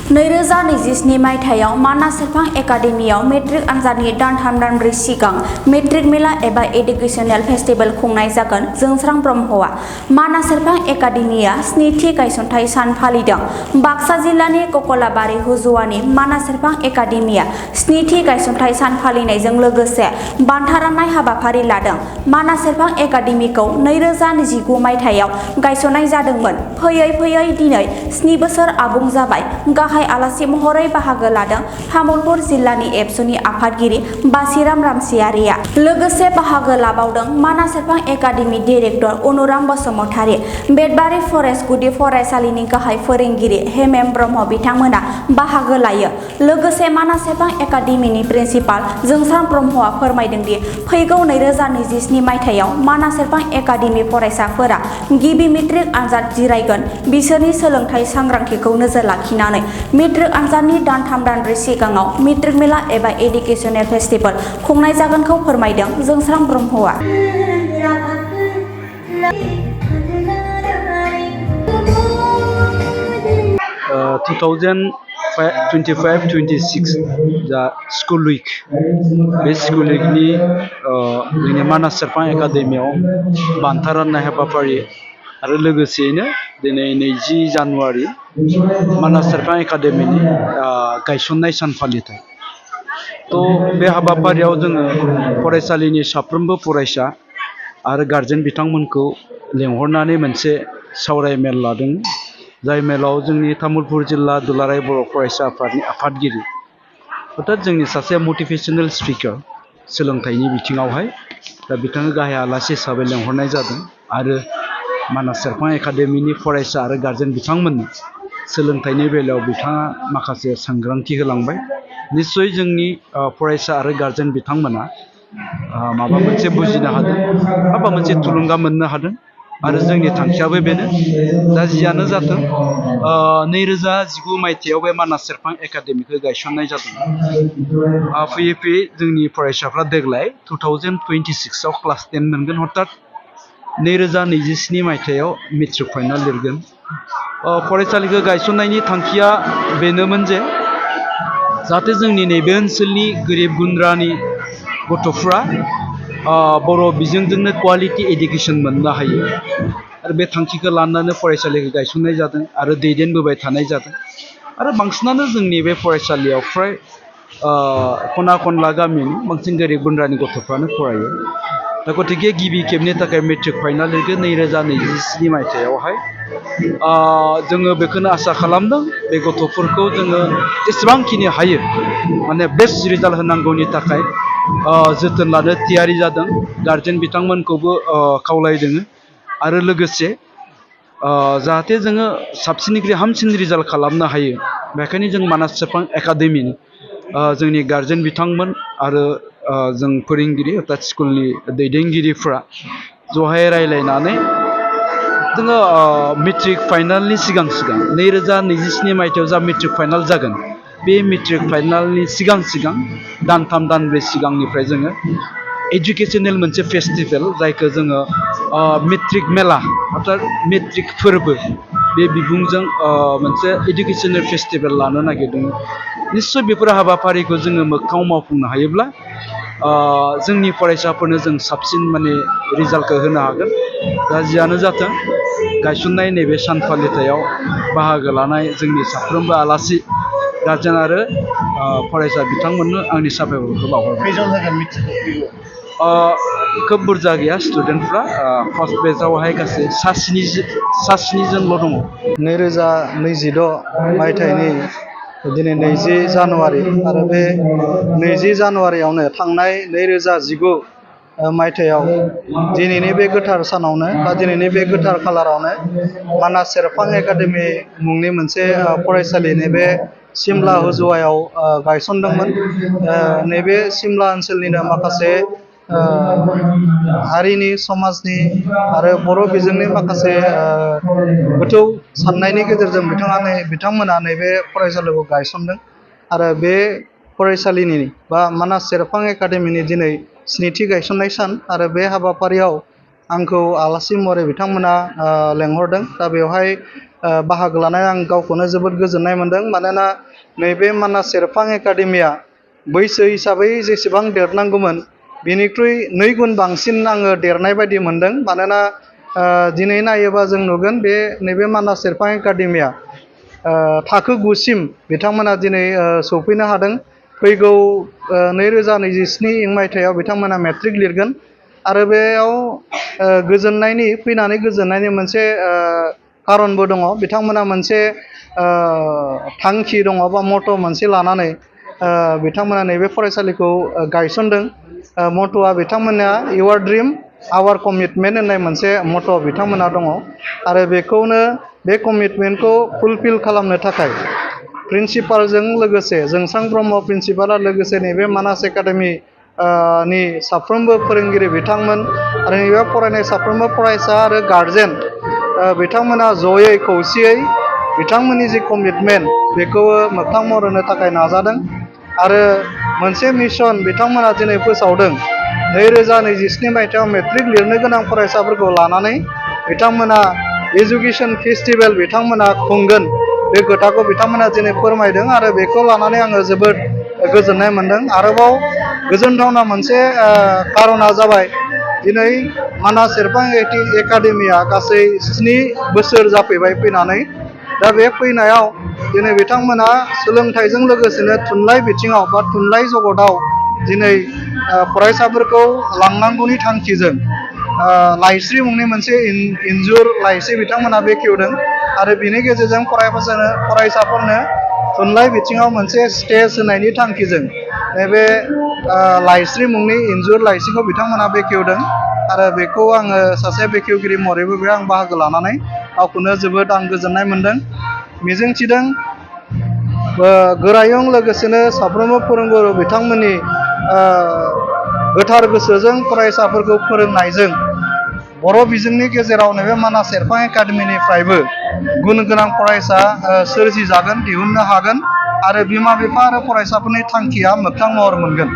2027 मायथाइयाव मानास सेरफां एकाडेमियाव मेट्रिक आनजादनि दानथाम दानब्रै सिगां मेट्रिक मेला एबा एडुकेशनेल फेस्टिवल खुंनाय जागोन। जोंस्रां ब्रह्मआ मानास सेरफां एकाडेमिया स्निथि गायसनथाइ सान फालिदों। बाक्सा जिल्लानि ककलाबारि हुजुवानि मानास सेरफां एकाडेमिया स्निथि गायसनथाइ सान फालिनायजों लोगोसे बान्था राननाय हाबाफारि लादों। मानास सेरफां एकाडेमिखौ 2019 मायथाइयाव गायसननाय जादोंमोन। फैयै फैयै दिनै 7 बोसोर आबुं जाबाय। गाहाय आलासि महरै बाहागो लादों तामुलपुर जिल्लानि एबसुनि आफादगिरि बासिराम रामसियारिया। लोगोसे बाहागो लाबावदों मानास सेरफां academy director Anuram Basumatary, Betbari forest गुदि फरायसालिनि गाहाय फोरोंगिरि हेमेम ब्रह्म बिथांमोना बाहागो लायो। लोगोसे मानास सेरफां एकाडेमिनि प्रिन्सिपाल जोंस्रां ब्रह्मआ फोरमायदों दि फैगौ 2027 मायथाइयाव मानास सेरफां एकाडेमि फरायसाफोरा गिबि मेट्रिक आनजाद जिरायगोन। बिसोरनि सोलोंथाइ सांग्रांथिखौ नोजोर लाखिनानै मेट्रिक आनजादनि दानथाम दानब्रै सिगाङाव मेट्रिक मेला एबा एडुकेशनेल फेस्टिवल खुंनाय जागोनखौ फोरमायदों जोंस्रां ब्रह्मआ। 2025-26 जा स्कुल उइक बे स्कुल उइकनि जोंनि मानास सेरफां एकाडेमियाव बान्था राननाय हाबाफारि आरो लोगोसेयैनो दिनै 20 जानुवारि मानास सेरफां एकाडेमिनि गायसननाय सान फालिथाय। बे हाबाफारियाव जोङो फरायसालिनि साफ्रोमबो फरायसा आरो गार्जेन बिथांमोनखौ लेंहरनानै मोनसे सावराय मेल लादों। जाय मेलाव जोंनि तामुलपुर जिल्ला दुलाराय बर' फरायसा आफादनि आफादगिरि अर्थात जोंनि सासे मटिभेशनेल स्पिकार सोलोंथाइनि बिथिङावहाय दा बिथाङा गाहाय आलासि हिसाबै लेंहरनाय जादों आरो मानास सेरफां एकाडेमिनि फरायसा आरो गार्जेन बिथांमोननो सोलोंथाइनि बेलायाव बिथाङा माखासे सांग्रांथि होलांबाय। निस्सय जोंनि फरायसा आरो गार्जेन बिथांमोना माबा मोनसे बुजिनो हादों, माबा मोनसे थुलुंगा मोननो हादों आरो जोंनि थांखियाबो बेनो। दा जियानो जाथों 2019 मायथाइयाव बे मानास सेरफां एकाडेमिखौ गायसननाय जादों। फैयै फैयै जोंनि फरायसाफ्रा देग्लाय 2026आव क्लास 10 मोनगोन, हथात 2027 मायथाइयाव मेट्रिक फाइनाल लिरगोन। फरायसालिखौ गायसननायनि थांखिया बेनोमोन जे जाहाथे जोंनि नैबे ओनसोलनि गोरिब गुन्द्रानि गथ'फ्रा बर' बिजोंजोंनो क्वालिटि एडुकेसन मोननो हायो आरो बे थांखिखौ लानानै फरायसालिखौ गायसननाय जादों आरो दैदेनबोबाय थानाय जादों। आरो बांसिनानो जोंनि बे फरायसालियाव फ्राय खना खनला गामिनि बांसिन गोरिब गुन्द्रानि गथ'फ्रानो फरायो। दा गतिके गिबि खेबनि थाखाय मेट्रिक फाइनाल लिरगोन 2027 मायथाइयावहाय। जोङो बेखौनो आसा खालामदों बे गथ'फोरखौ जोङो जेसेबांखिनि हायो माने बेस्ट रिजाल्ट होनांगौनि थाखाय जोथोन लानो थियारि जादों। गार्जेन बिथांमोनखौबो खावलायदों आरो लोगोसे जाहाथे जोङो साबसिननिख्रुइ हामसिन रिजाल्ट खालामनो हायो, बेखायनो जों मानास सेरफां एकाडेमिनि जोंनि गार्जेन बिथांमोन आरो जों फोरोंगिरि अर्थात स्कुलनि दैदेनगिरिफ्रा जहाय रायलायनानै जोङो मेट्रिक फाइनालनि सिगां 2027 मायथाइयाव जा मेट्रिक फाइनाल जागोन, बे मेट्रिक फाइनालनि सिगां दानथाम दानब्रै सिगांनिफ्राय जोङो एडुकेशनेल मोनसे फेस्टिभेल जायखौ जोङो मेट्रिक मेला अर्थात मेट्रिक फोरबो बे बिबुंजों मोनसे एडुकेशनेल फेस्टिभेल लानो नागिरदों। निस्सय बेफोर हाबाफारिखौ जोङो मोगथाङाव मावफुंनो हायोब्ला जोंनि फरायसाफोरनो जों साबसिन माने रिजाल्टखौ होनो हागोन। दा जियानो जाथों गायसननाय नैबे सान फालिथायाव बाहागो लानाय जोंनि साफ्रोमबो आलासि गार्जेन आरो फरायसा बिथांमोननो आंनि साबायखरखौ बावहरबाय। खैजन जागोन मिथिगौ? खोब बुरजा गैया स्टुडेन्टफ्रा। फार्स्ट बेचआवहाय गासै 7 जनल' दङ। 2026 मायथाइनि दिनै 20 जानुवारि आरो बे 20 जानुवारियावनो थांनाय 2019 मायथाइयाव दिनैनि बे गोथार सानावनो बा दिनैनि बे गोथार खालारावनो मानास सेरफां एकाडेमि मुंनि मोनसे फरायसालि नैबे सिमला हुजुवायाव गायसनदोंमोन। नैबे सिमला ओनसोलनिनो माखासे हारिनि समाजनि आरो बर' बिजोंनि माखासे गोथौ साननायनि गेजेरजों बिथांमोना नैबे फरायसालिखौ गायसनदों आरो बे फरायसालिनि बा मानास सेरफां एकाडेमिनि दिनै स्निथि गायसननाय सान आरो बे हाबाफारियाव आंखौ आलासि महरै बिथांमोना लेंहरदों। दा बेवहाय बाहागो लानाय आं गावखौनो जोबोद गोजोननाय मोनदों। मानोना नैबे मानास सेरफां एकाडेमिया बैसो हिसाबै जेसेबां देरनांगौमोन बिनिख्रुइ 2 गुन बांसिन आङो देरनाय बायदि मोनदों। मानोना दिनै नायोबा जों नुगोन नैबे मानास सेरफां एकाडेमिया थाखो 9 सिम बिथांमोना दिनै सौफैनो हादों। फैगौ 2027 मायथाइयाव बिथांमोना मेट्रिक लिरगोन आरो बेयाव फैनानै गोजोननायनि मोनसे खारनबो दङ। बिथांमोना मोनसे थांखि दङ बा मट' मोनसे लानानै बिथांमोना नैबे फरायसालिखौ गायसनदों। मट'आ बिथांमोना इउर ड्रिम आवार कमिटमेन्ट होननाय मोनसे मट' बिथांमोना दङ आरो बे कमिटमेन्टखौ फुलफिल खालामनो थाखाय प्रिन्सिपालजों लोगोसे जोंसां ब्रह्म प्रिन्सिपाला लोगोसे नैबे मानास एकाडेमि नि साफ्रोमबो फोरोंगिरि बिथांमोन आरो नैबे फरायनाय साफ्रोमबो फरायसा आरो गारजेन बिथांमोना जयै खौसेयै बिथांमोननि जि कमिटमेन्ट बेखौ मोगथां महर होनो थाखाय नाजादों आरो मोनसे मिशन बिथांमोना दिनै फोसावदों। 2027 मायथाइयाव मेट्रिक लिरनो गोनां फरायसाफोरखौ लानानै बिथांमोना एजुकेशन फेस्टिभेल बिथांमोना खुंगोन बे खोथाखौ बिथांमोना दिनै फोरमायदों आरो बेखौ लानानै आङो जोबोद गोजोननाय मोनदों। आरोबाव गोजोनथावना मोनसे खारना जाबाय दिनै मानास सेरफां एकाडेमिया गासै 7 बोसोर जाफैबाय फैनानै। दा बे फैनायाव दिनै बिथांमोना सोलोंथाइजों लोगोसेनो थुनलाइ बिथिङाव बा थुनलाइ जगतआव दिनै फरायसाफोरखौ लांनांगौनि थांखिजों लाइस्रि मुंनि मोनसे इन्जुर लाइसि बिथांमोना बेखेवदों आरो बिनि गेजेरजों फरायसाफोरनो थुनलाइ बिथिङाव मोनसे स्टेज होनायनि थांखिजों नैबे लाइस्रि मुंनि इन्जुर लाइसिखौ बिथांमोना बेखेवदों आरो बेखौ आङो सासे बेखेवगिरि महरैबो आं बाहागो लानानै गावखौनो जोबोद आं गोजोननाय मोनदों। मिजिंथिदों गोरायुं लोगोसेनो साफ्रोमबो फोरोंगुरु बिथांमोननि गोथार गोसोजों फरायसाफोरखौ फोरोंनायजों बर' बिजोंनि गेजेराव नैबे मानास सेरफां एकाडेमिनिफ्रायबो गुन गोनां फरायसा सोरजिजागोन, दिहुननो हागोन आरो बिमा बिफा आरो फरायसाफोरनि थांखिया मोगथां महर मोनगोन।